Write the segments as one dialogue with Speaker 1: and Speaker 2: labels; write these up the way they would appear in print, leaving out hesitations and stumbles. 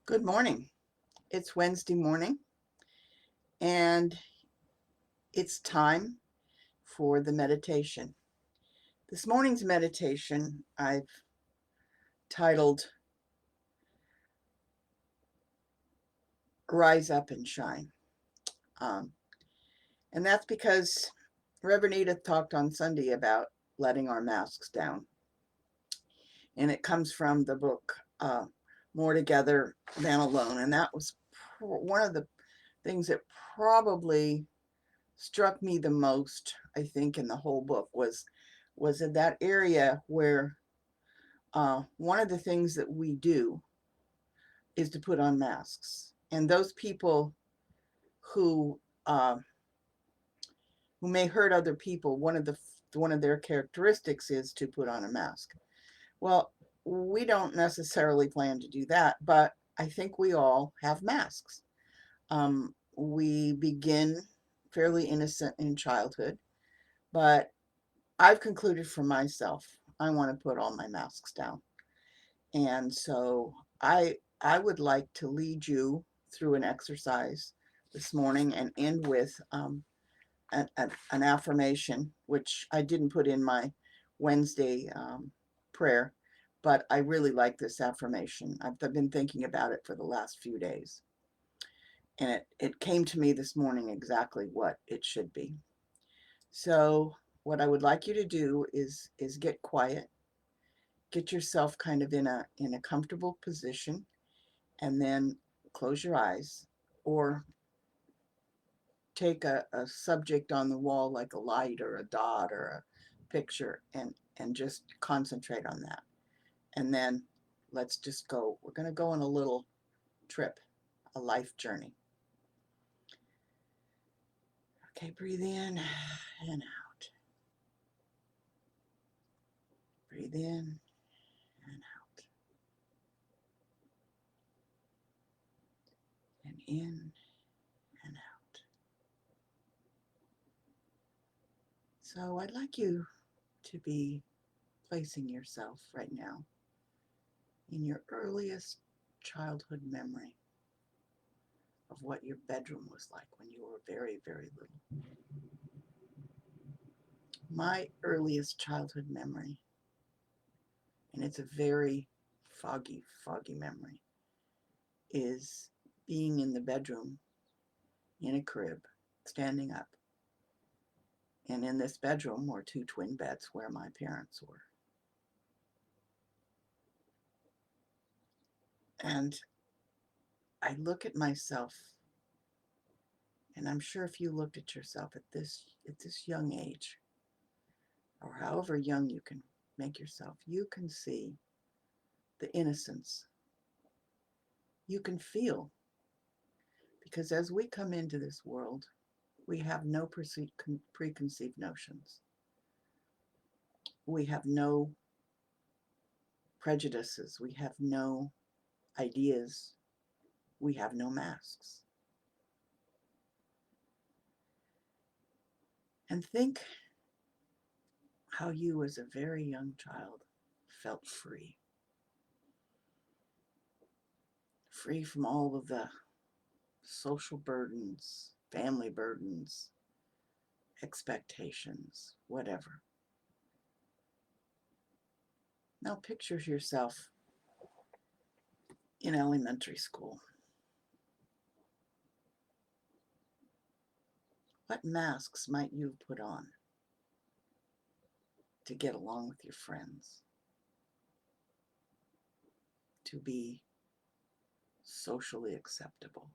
Speaker 1: Good morning. It's Wednesday morning and it's time for the meditation. This morning's meditation I've titled Rise Up and Shine. Um, and that's because Reverend Edith talked on Sunday about letting our masks down. And it comes from the book More Together Than Alone. And that was one of the things that probably struck me the most, I think, in the whole book was in that area where one of the things that we do is to put on masks, and those people who uh, who may hurt other people, one of their characteristics is to put on a mask. Well, we don't necessarily plan to do that, but I think we all have masks. We begin fairly innocent in childhood, but I've concluded for myself, I want to put all my masks down. And so I would like to lead you through an exercise this morning and end with an affirmation, which I didn't put in my Wednesday prayer, but I really like this affirmation. I've been thinking about it for the last few days. And it came to me this morning exactly what it should be. So what I would like you to do is get quiet, get yourself kind of in a comfortable position, and then close your eyes or take a subject on the wall like a light or a dot or a picture and just concentrate on that. And then let's just go. We're going to go on a little trip, a life journey. Okay, breathe in and out. Breathe in and out. And in and out. So I'd like you to be placing yourself right now in your earliest childhood memory of what your bedroom was like when you were very, very little. My earliest childhood memory, and it's a very foggy, foggy memory, is being in the bedroom in a crib, standing up. And in this bedroom were two twin beds where my parents were. And I look at myself, and I'm sure if you looked at yourself at this young age, or however young you can make yourself, you can see the innocence. You can feel, because as we come into this world, we have no preconceived notions. We have no prejudices. We have no ideas. We have no masks. And think how you, as a very young child, felt free. Free from all of the social burdens, family burdens, expectations, whatever. Now picture yourself in elementary school. What masks might you have put on to get along with your friends, to be socially acceptable,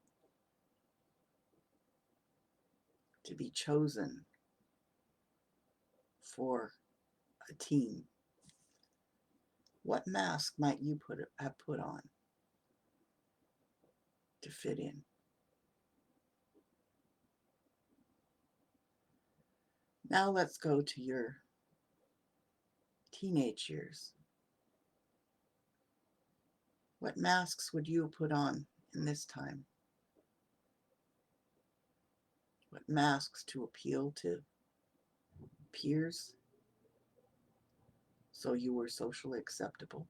Speaker 1: to be chosen for a team? What mask might you have put on to fit in? Now let's go to your teenage years. What masks would you put on in this time? What masks to appeal to peers so you were socially acceptable?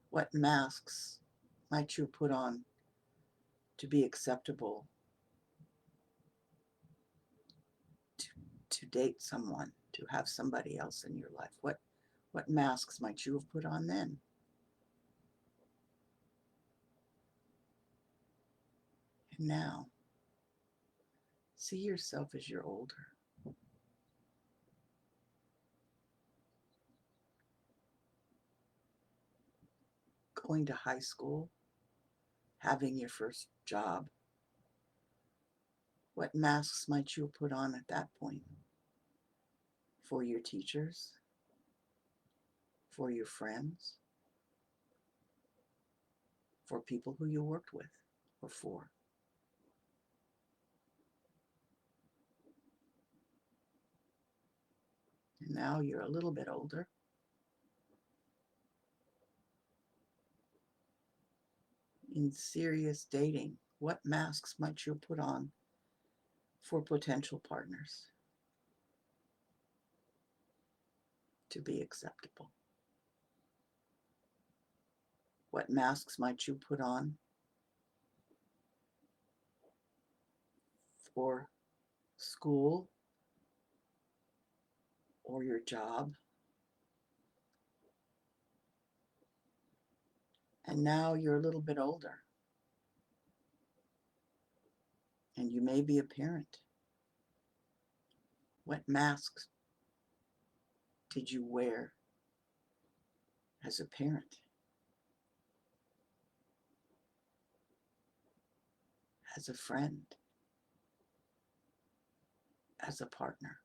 Speaker 1: What masks might you put on to be acceptable to, to date someone, to have somebody else in your life? What masks might you have put on then? And now, see yourself as you're older. Going to high school, having your first job. What masks might you put on at that point? For your teachers? For your friends? For people who you worked with or for? And now you're a little bit older. In serious dating, what masks might you put on for potential partners to be acceptable? What masks might you put on for school or your job? And now you're a little bit older, and you may be a parent. What masks did you wear as a parent, as a friend, as a partner?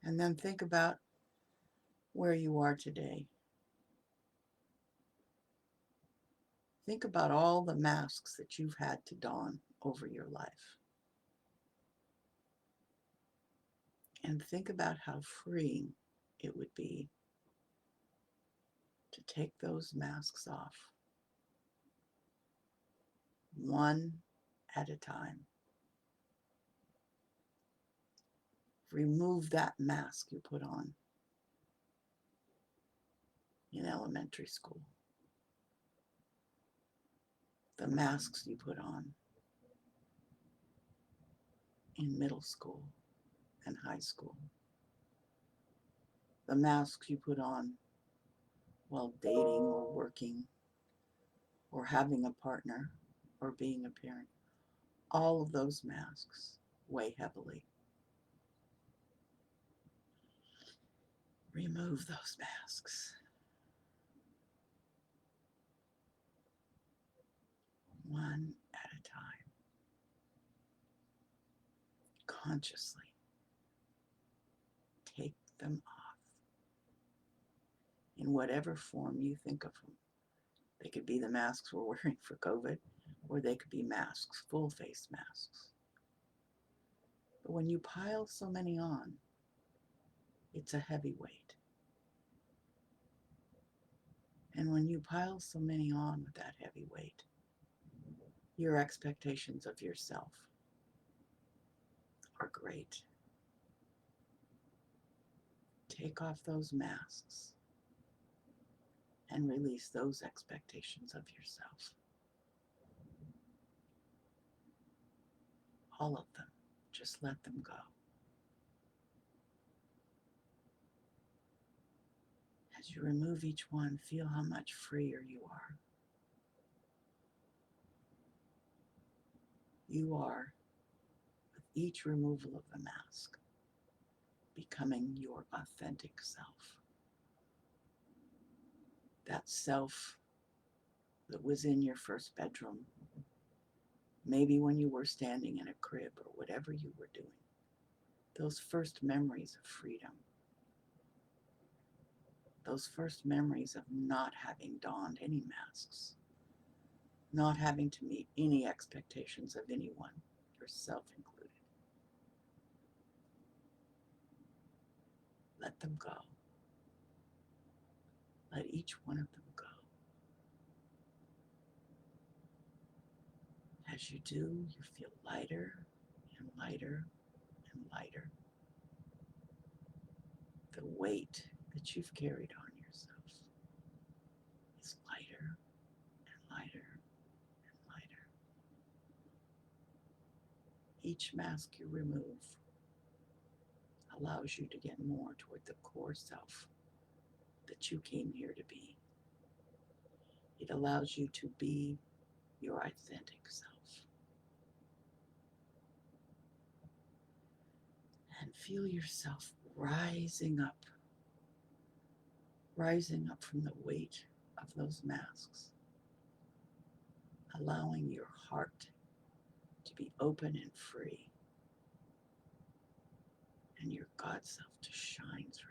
Speaker 1: And then think about where you are today. Think about all the masks that you've had to don over your life. And think about how freeing it would be to take those masks off, one at a time. Remove that mask you put on in elementary school, the masks you put on in middle school and high school, the masks you put on while dating or working or having a partner or being a parent. All of those masks weigh heavily. Remove those masks, one at a time, consciously. Take them off in whatever form you think of them. They could be the masks we're wearing for COVID, or they could be masks, full face masks. But when you pile so many on, it's a heavy weight. And when you pile so many on with that heavy weight, your expectations of yourself are great. Take off those masks and release those expectations of yourself. All of them. Just let them go. As you remove each one, feel how much freer you are. You are, with each removal of the mask, becoming your authentic self. That self that was in your first bedroom, maybe when you were standing in a crib or whatever you were doing. Those first memories of freedom. Those first memories of not having donned any masks. Not having to meet any expectations of anyone, yourself included. Let them go. Let each one of them go. As you do, you feel lighter and lighter and lighter. The weight that you've carried on yourself is lighter and lighter and lighter. Each mask you remove allows you to get more toward the core self that you came here to be. It allows you to be your authentic self. And feel yourself rising up from the weight of those masks, allowing your heart to be open and free, and your God self to shine through.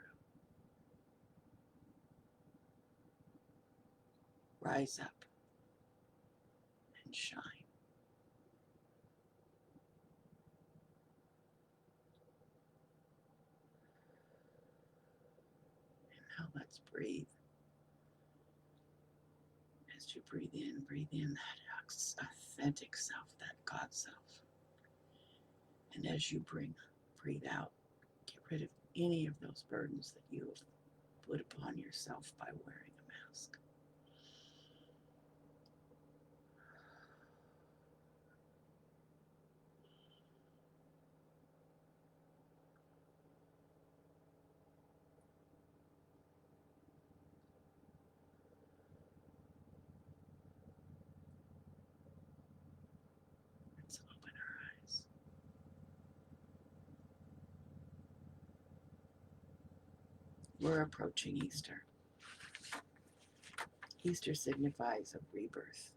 Speaker 1: Rise up and shine. And now let's breathe. As you breathe in that authentic self, that God self. And as you breathe out, get rid of any of those burdens that you have put upon yourself by wearing a mask. Let's open our eyes. We're approaching Easter. Easter signifies a rebirth.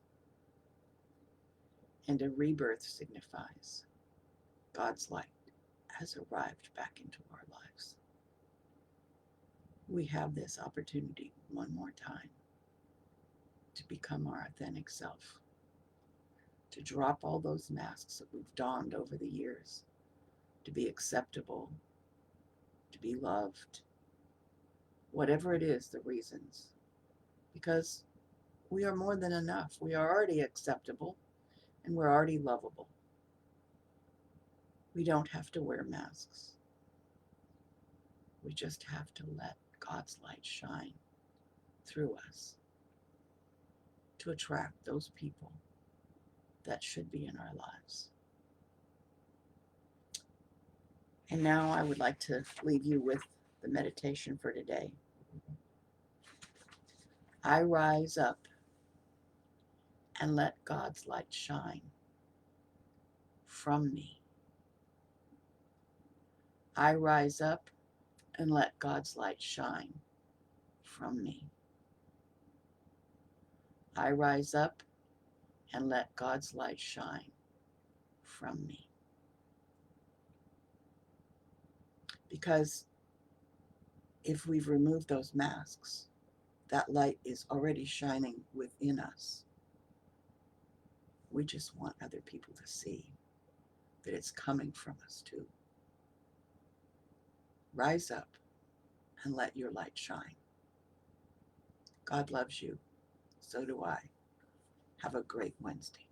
Speaker 1: And a rebirth signifies God's light has arrived back into our lives. We have this opportunity one more time to become our authentic self, to drop all those masks that we've donned over the years, to be acceptable, to be loved, whatever it is, the reasons. Because we are more than enough. We are already acceptable and we're already lovable. We don't have to wear masks. We just have to let God's light shine through us to attract those people that should be in our lives. And now I would like to leave you with the meditation for today. I rise up and let God's light shine from me. I rise up and let God's light shine from me. I rise up and let God's light shine from me. Because if we've removed those masks, that light is already shining within us. We just want other people to see that it's coming from us too. Rise up and let your light shine. God loves you. So do I. Have a great Wednesday.